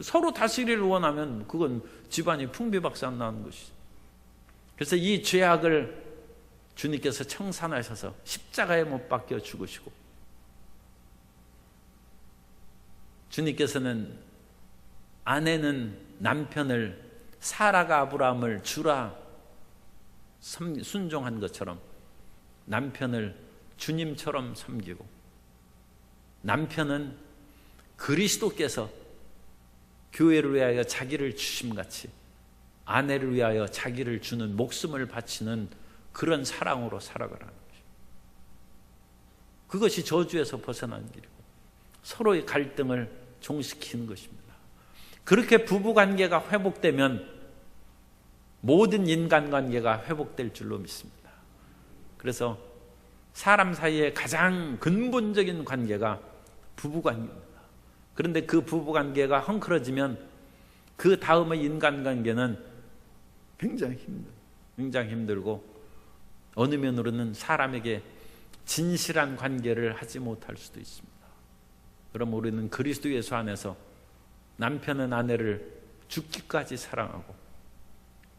서로 다스리기를 원하면 그건 집안이 풍비박산 나는 것이죠. 그래서 이 죄악을 주님께서 청산하셔서 십자가에 못 박혀 죽으시고 주님께서는 아내는 남편을 사라가 아브라함을 주라 순종한 것처럼 남편을 주님처럼 섬기고 남편은 그리스도께서 교회를 위하여 자기를 주심같이 아내를 위하여 자기를 주는 목숨을 바치는 그런 사랑으로 살아가라는 것입니다. 그것이 저주에서 벗어나는 길이고 서로의 갈등을 종식시키는 것입니다. 그렇게 부부관계가 회복되면 모든 인간관계가 회복될 줄로 믿습니다. 그래서 사람 사이의 가장 근본적인 관계가 부부관계입니다. 그런데 그 부부관계가 헝클어지면 그 다음의 인간관계는 굉장히 힘들고 어느 면으로는 사람에게 진실한 관계를 하지 못할 수도 있습니다. 그럼 우리는 그리스도 예수 안에서 남편은 아내를 죽기까지 사랑하고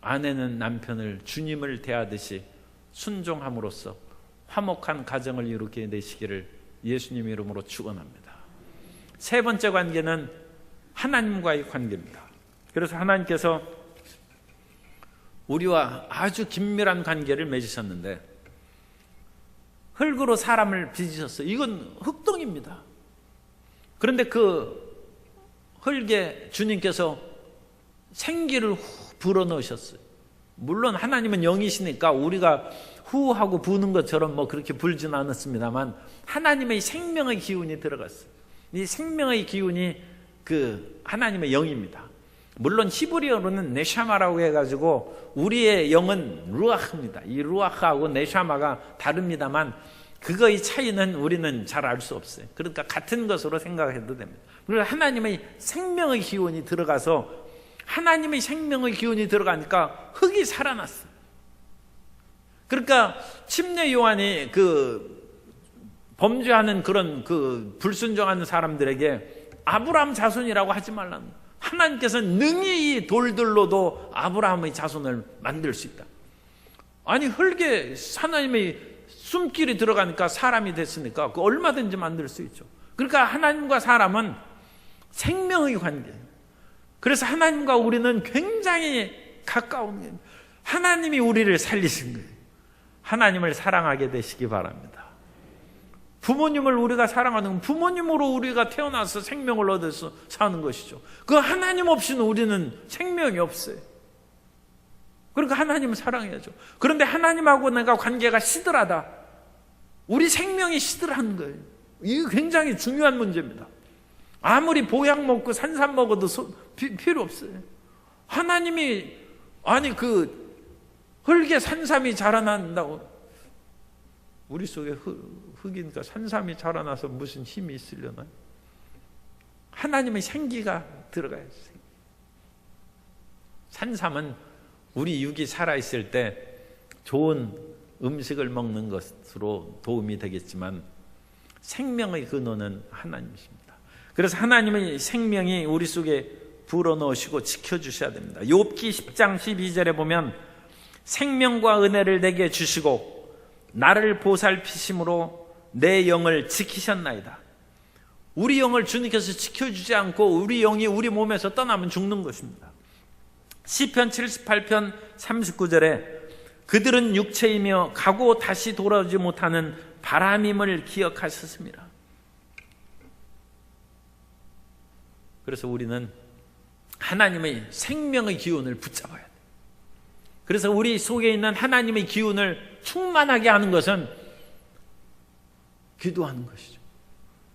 아내는 남편을 주님을 대하듯이 순종함으로써 화목한 가정을 이루게 되시기를 예수님 이름으로 축원합니다. 세 번째 관계는 하나님과의 관계입니다. 그래서 하나님께서 우리와 아주 긴밀한 관계를 맺으셨는데 흙으로 사람을 빚으셨어요. 이건 흙동입니다. 그런데 그 흙에 주님께서 생기를 불어넣으셨어요. 물론 하나님은 영이시니까 우리가 후하고 부는 것처럼 뭐 그렇게 불진 않았습니다만 하나님의 생명의 기운이 들어갔어요. 이 생명의 기운이 그 하나님의 영입니다. 물론 히브리어로는 네샤마라고 해가지고 우리의 영은 루아흐입니다. 이 루아흐하고 네샤마가 다릅니다만 그거의 차이는 우리는 잘 알 수 없어요. 그러니까 같은 것으로 생각해도 됩니다. 그리고 하나님의 생명의 기운이 들어가서 하나님의 생명의 기운이 들어가니까 흙이 살아났어요. 그러니까 침례 요한이 그 범죄하는 그런 그 불순종하는 사람들에게 아브라함 자손이라고 하지 말라는 거예요. 하나님께서는 능히 이 돌들로도 아브라함의 자손을 만들 수 있다. 아니 흙에 하나님의 숨길이 들어가니까 사람이 됐으니까 그 얼마든지 만들 수 있죠. 그러니까 하나님과 사람은 생명의 관계예요. 그래서 하나님과 우리는 굉장히 가까운 거예요. 하나님이 우리를 살리신 거예요. 하나님을 사랑하게 되시기 바랍니다. 부모님을 우리가 사랑하는 건 부모님으로 우리가 태어나서 생명을 얻어서 사는 것이죠. 그 하나님 없이는 우리는 생명이 없어요. 그러니까 하나님을 사랑해야죠. 그런데 하나님하고 내가 관계가 시들하다. 우리 생명이 시들한 거예요. 이게 굉장히 중요한 문제입니다. 아무리 보약 먹고 산삼 먹어도 필요 없어요. 하나님이 아니 그 흙에 산삼이 자라난다고, 우리 속에 흙이니까 산삼이 자라나서 무슨 힘이 있으려나요? 하나님의 생기가 들어가야죠. 산삼은 우리 육이 살아있을 때 좋은 음식을 먹는 것으로 도움이 되겠지만 생명의 근원은 하나님이십니다. 그래서 하나님의 생명이 우리 속에 불어넣으시고 지켜주셔야 됩니다. 욥기 10장 12절에 보면 생명과 은혜를 내게 주시고 나를 보살피심으로 내 영을 지키셨나이다. 우리 영을 주님께서 지켜주지 않고 우리 영이 우리 몸에서 떠나면 죽는 것입니다. 시편 78편 39절에 그들은 육체이며 가고 다시 돌아오지 못하는 바람임을 기억하셨습니다. 그래서 우리는 하나님의 생명의 기운을 붙잡아야 돼요. 그래서 우리 속에 있는 하나님의 기운을 충만하게 하는 것은 기도하는 것이죠.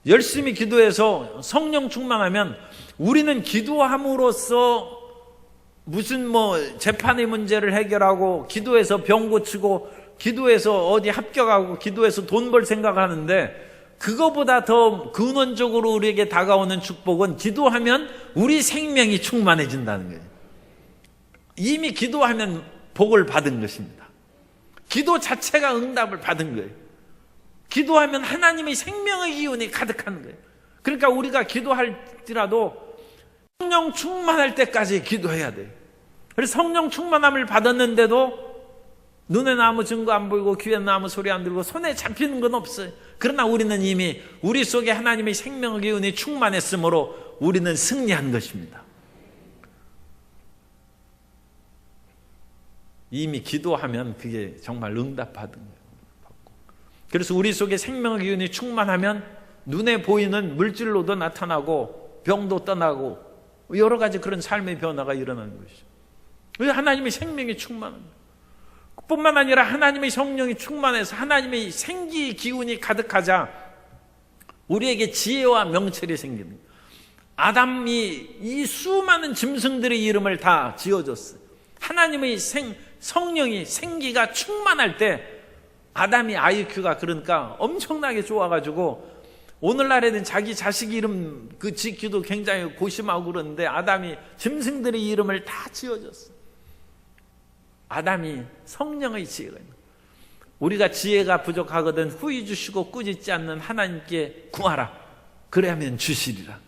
열심히 기도해서 성령 충만하면 우리는 기도함으로써 무슨 재판의 문제를 해결하고, 기도해서 병 고치고, 기도해서 어디 합격하고, 기도해서 돈 벌 생각하는데, 그거보다 더 근원적으로 우리에게 다가오는 축복은 기도하면 우리 생명이 충만해진다는 거예요. 이미 기도하면 복을 받은 것입니다. 기도 자체가 응답을 받은 거예요. 기도하면 하나님의 생명의 기운이 가득한 거예요. 그러니까 우리가 기도할지라도 성령 충만할 때까지 기도해야 돼요. 그래서 성령 충만함을 받았는데도 눈에는 아무 증거 안 보이고 귀에는 아무 소리 안 들고 손에 잡히는 건 없어요. 그러나 우리는 이미 우리 속에 하나님의 생명의 기운이 충만했으므로 우리는 승리한 것입니다. 이미 기도하면 그게 정말 응답받은 거예요. 그래서 우리 속에 생명의 기운이 충만하면 눈에 보이는 물질로도 나타나고 병도 떠나고 여러 가지 그런 삶의 변화가 일어나는 것이죠. 왜? 하나님의 생명이 충만합니다. 뿐만 아니라 하나님의 성령이 충만해서 하나님의 생기 기운이 가득하자 우리에게 지혜와 명철이 생깁니다. 아담이 이 수많은 짐승들의 이름을 다 지어줬어요. 하나님의 성령이 생기가 충만할 때 아담이 IQ가 그러니까 엄청나게 좋아가지고 오늘날에는 자기 자식 이름 짓기도 굉장히 고심하고 그러는데 아담이 짐승들의 이름을 다 지어줬어요. 아담이 성령의 지혜가 있는 거예요. 우리가 지혜가 부족하거든 후히 주시고 꾸짖지 않는 하나님께 구하라. 그래야면 주시리라.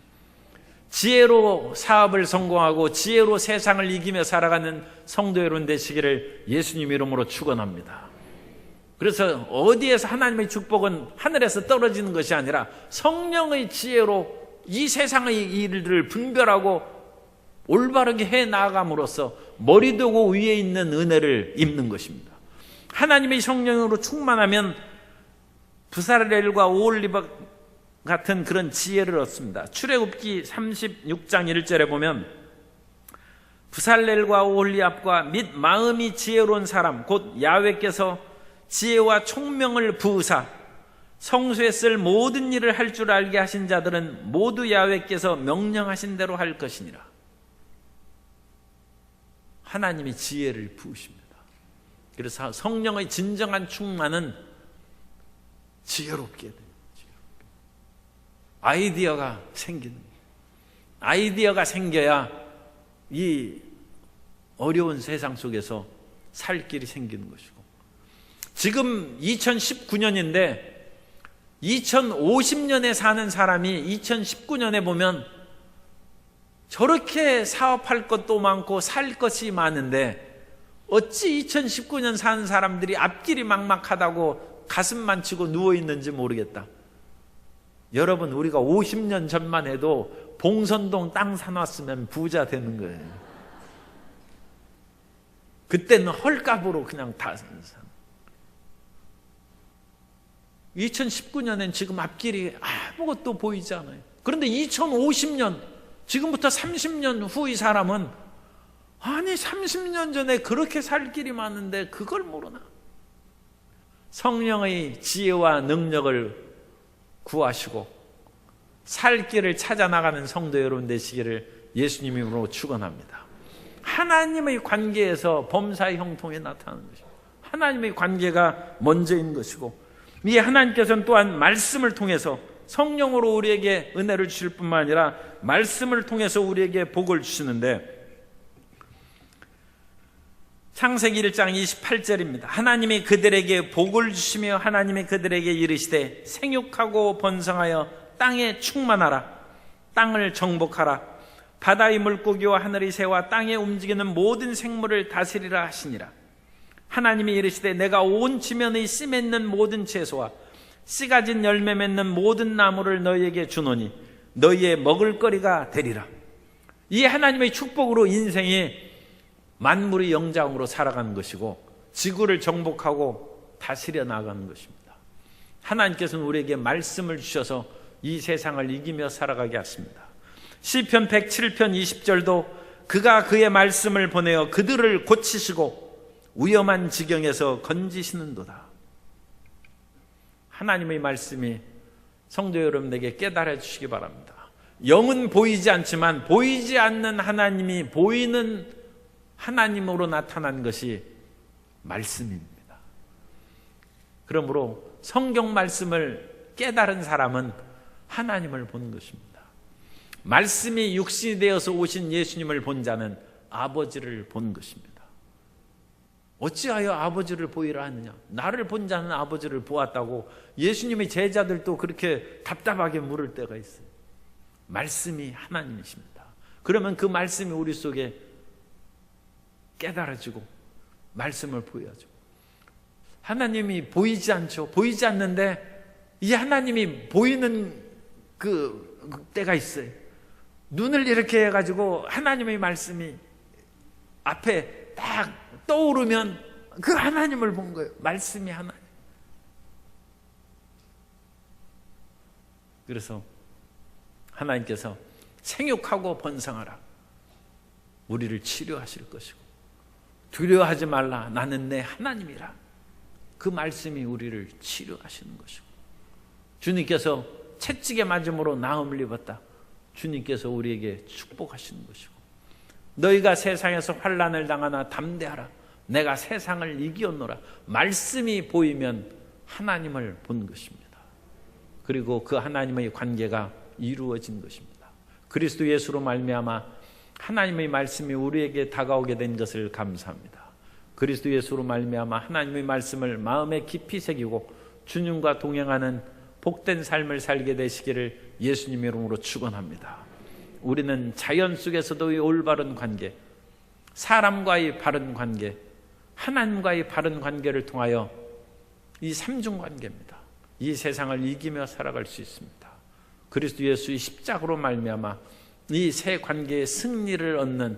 지혜로 사업을 성공하고 지혜로 세상을 이기며 살아가는 성도 여러분 되시기를 예수님 이름으로 축원합니다. 그래서 어디에서 하나님의 축복은 하늘에서 떨어지는 것이 아니라 성령의 지혜로 이 세상의 일들을 분별하고 올바르게 해 나아감으로써 머리되고 위에 있는 은혜를 입는 것입니다. 하나님의 성령으로 충만하면 부살렐과 오홀리바 같은 그런 지혜를 얻습니다. 출애굽기 36장 1절에 보면 부살렐과 오홀리압과 및 마음이 지혜로운 사람 곧 야훼께서 지혜와 총명을 부으사 성소에 쓸 모든 일을 할 줄 알게 하신 자들은 모두 야훼께서 명령하신 대로 할 것이니라. 하나님이 지혜를 부으십니다. 그래서 성령의 진정한 충만은 지혜롭게 돼요. 아이디어가 생기는 거예요. 아이디어가 생겨야 이 어려운 세상 속에서 살 길이 생기는 것이고, 지금 2019년인데 2050년에 사는 사람이 2019년에 보면 저렇게 사업할 것도 많고 살 것이 많은데 어찌 2019년 사는 사람들이 앞길이 막막하다고 가슴만 치고 누워있는지 모르겠다. 여러분, 우리가 50년 전만 해도 봉선동 땅 사놨으면 부자 되는 거예요. 그때는 헐값으로 그냥 다 산. 2019년엔 지금 앞길이 아무것도 보이지 않아요. 그런데 2050년, 지금부터 30년 후의 사람은 아니 30년 전에 그렇게 살 길이 많은데 그걸 모르나? 성령의 지혜와 능력을 구하시고 살 길을 찾아 나가는 성도 여러분 되시기를 예수님의 이름으로 축원합니다. 하나님의 관계에서 범사의 형통이 나타나는 것입니다. 하나님의 관계가 먼저인 것이고, 이 하나님께서는 또한 말씀을 통해서 성령으로 우리에게 은혜를 주실 뿐만 아니라 말씀을 통해서 우리에게 복을 주시는데, 창세기 1장 28절입니다. 하나님이 그들에게 복을 주시며 하나님이 그들에게 이르시되 생육하고 번성하여 땅에 충만하라. 땅을 정복하라. 바다의 물고기와 하늘의 새와 땅에 움직이는 모든 생물을 다스리라 하시니라. 하나님이 이르시되 내가 온 지면의 씨 맺는 모든 채소와 씨 가진 열매 맺는 모든 나무를 너희에게 주노니 너희의 먹을거리가 되리라. 이 하나님의 축복으로 인생이 만물의 영장으로 살아가는 것이고 지구를 정복하고 다스려 나가는 것입니다. 하나님께서는 우리에게 말씀을 주셔서 이 세상을 이기며 살아가게 하십니다. 시편 107편 20절도 그가 그의 말씀을 보내어 그들을 고치시고 위험한 지경에서 건지시는도다. 하나님의 말씀이 성도 여러분에게 깨달아 주시기 바랍니다. 영은 보이지 않지만 보이지 않는 하나님이 보이는 하나님으로 나타난 것이 말씀입니다. 그러므로 성경 말씀을 깨달은 사람은 하나님을 본 것입니다. 말씀이 육신이 되어서 오신 예수님을 본 자는 아버지를 본 것입니다. 어찌하여 아버지를 보이라 하느냐? 나를 본 자는 아버지를 보았다고 예수님의 제자들도 그렇게 답답하게 물을 때가 있어요. 말씀이 하나님이십니다. 그러면 그 말씀이 우리 속에 깨달아지고 말씀을 보여줘. 하나님이 보이지 않죠. 보이지 않는데 이 하나님이 보이는 그 때가 있어요. 눈을 이렇게 해가지고 하나님의 말씀이 앞에 딱 떠오르면 그 하나님을 본 거예요. 말씀이 하나님. 그래서 하나님께서 생육하고 번성하라. 우리를 치료하실 것이고 두려워하지 말라. 나는 내 하나님이라. 그 말씀이 우리를 치료하시는 것이고 주님께서 채찍에 맞음으로 나음을 입었다. 주님께서 우리에게 축복하시는 것이고 너희가 세상에서 환난을 당하나 담대하라. 내가 세상을 이기었노라. 말씀이 보이면 하나님을 본 것입니다. 그리고 그 하나님의 관계가 이루어진 것입니다. 그리스도 예수로 말미암아 하나님의 말씀이 우리에게 다가오게 된 것을 감사합니다. 그리스도 예수로 말미암아 하나님의 말씀을 마음에 깊이 새기고 주님과 동행하는 복된 삶을 살게 되시기를 예수님의 이름으로 축원합니다. 우리는 자연 속에서도 이 올바른 관계, 사람과의 바른 관계, 하나님과의 바른 관계를 통하여 이 삼중 관계입니다. 이 세상을 이기며 살아갈 수 있습니다. 그리스도 예수의 십자가로 말미암아 이 세 관계의 승리를 얻는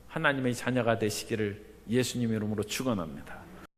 하나님의 자녀가 되시기를 예수님의 이름으로 축원합니다.